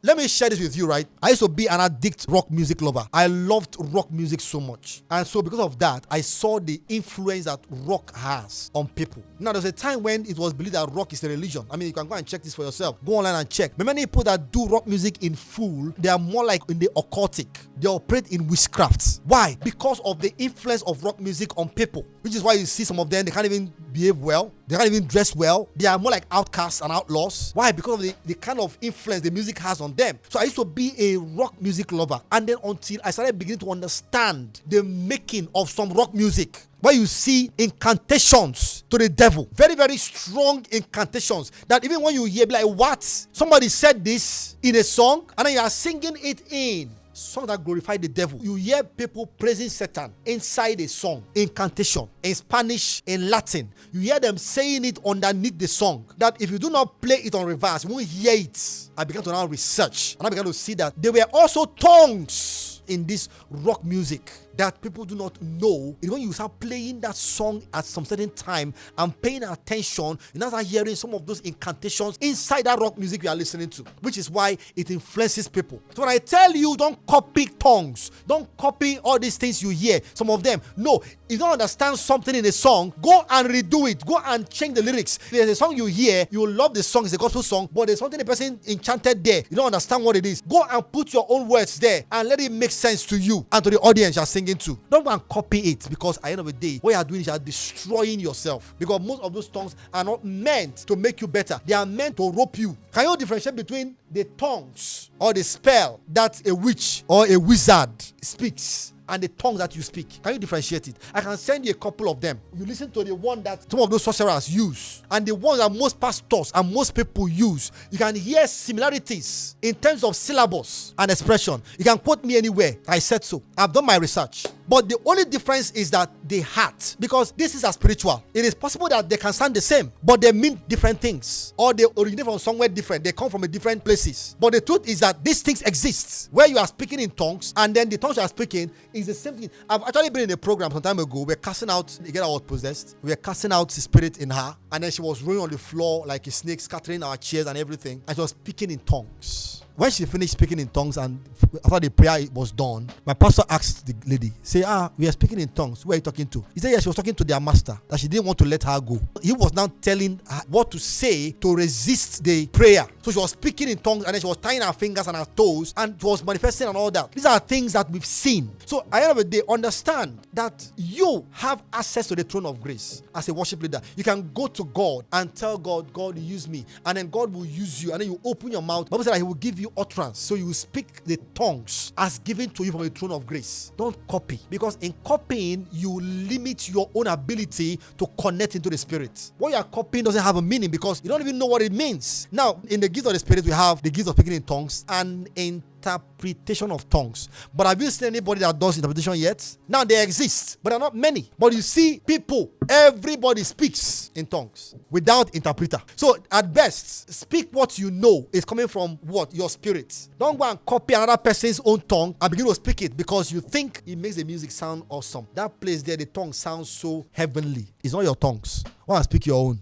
let me share this with you, right? I used to be an addict rock music lover. I loved rock music so much. And so because of that, I saw the influence that rock has on people. Now, there's a time when it was believed that rock is a religion. I mean, you can go and check this for yourself. Go online and check. But many people that do rock music in full, they are more like in the occultic. They operate in witchcraft. Why? Because of the influence of rock music on people. Which is why you see some of them, they can't even behave well. They can't even dress well. They are more like outcasts and outlaws. Why? Because of the kind of influence the music has on them. So I used to be a rock music lover. And then until I started beginning to understand the making of some rock music, where you see incantations to the devil. Very, very strong incantations that even when you hear, be like, what? Somebody said this in a song and then you are singing it in songs that glorify the devil. You hear people praising Satan inside a song, incantation, in Spanish, in Latin. You hear them saying it underneath the song, that if you do not play it on reverse, you won't hear it. I began to now research and I began to see that there were also tongues in this rock music that people do not know. And when you start playing that song at some certain time and paying attention, you now start hearing some of those incantations inside that rock music you are listening to, which is why it influences people. So when I tell you, don't copy tongues, don't copy all these things you hear, some of them, no. If you don't understand something in a song, go and redo it. Go and change the lyrics. If there's a song you hear, you will love the song, it's a gospel song, but there's something the person enchanted there. You don't understand what it is. Go and put your own words there and let it make sense to you and to the audience you're singing to. Don't go and copy it, because at the end of the day, what you are doing is you are destroying yourself, because most of those tongues are not meant to make you better. They are meant to rope you. Can you differentiate between the tongues or the spell that a witch or a wizard speaks and the tongues that you speak? Can you differentiate it? I can send you a couple of them. You listen to the one that some of those sorcerers use and the ones that most pastors and most people use. You can hear similarities in terms of syllables and expression. You can quote me anywhere. I said so. I've done my research. But the only difference is that the heart, because this is a spiritual. It is possible that they can sound the same, but they mean different things, or they originate from somewhere different. They come from a different places. But the truth is that these things exist, where you are speaking in tongues, and then the tongues you are speaking is the same thing. I've actually been in a program some time ago. We're casting out, the girl was possessed. We were casting out the spirit in her, and then she was rolling on the floor like a snake, scattering our chairs and everything, and she was speaking in tongues. When she finished speaking in tongues and after the prayer was done, my pastor asked the lady, say, we are speaking in tongues. Who are you talking to? He said, yes, she was talking to their master, that she didn't want to let her go. He was now telling her what to say to resist the prayer. So she was speaking in tongues and then she was tying her fingers and her toes and she was manifesting and all that. These are things that we've seen. So at the end of the day, understand that you have access to the throne of grace as a worship leader. You can go to God and tell God, God, use me. And then God will use you. And then you open your mouth. The Bible said that he will give you utterance, so you will speak the tongues as given to you from the throne of grace. Don't copy, because in copying you limit your own ability to connect into the spirit. What you are copying doesn't have a meaning because you don't even know what it means. Now, in the gift of the spirit, we have the gift of speaking in tongues and interpretation of tongues. But have you seen anybody that does interpretation yet? Now they exist, but they're not many. But you see people, everybody speaks in tongues without interpreter. So at best, speak what you know is coming from what? Your spirit. Don't go and copy another person's own tongue and begin to speak it because you think it makes the music sound awesome. That place there, the tongue sounds so heavenly. It's not your tongues. Go and speak your own.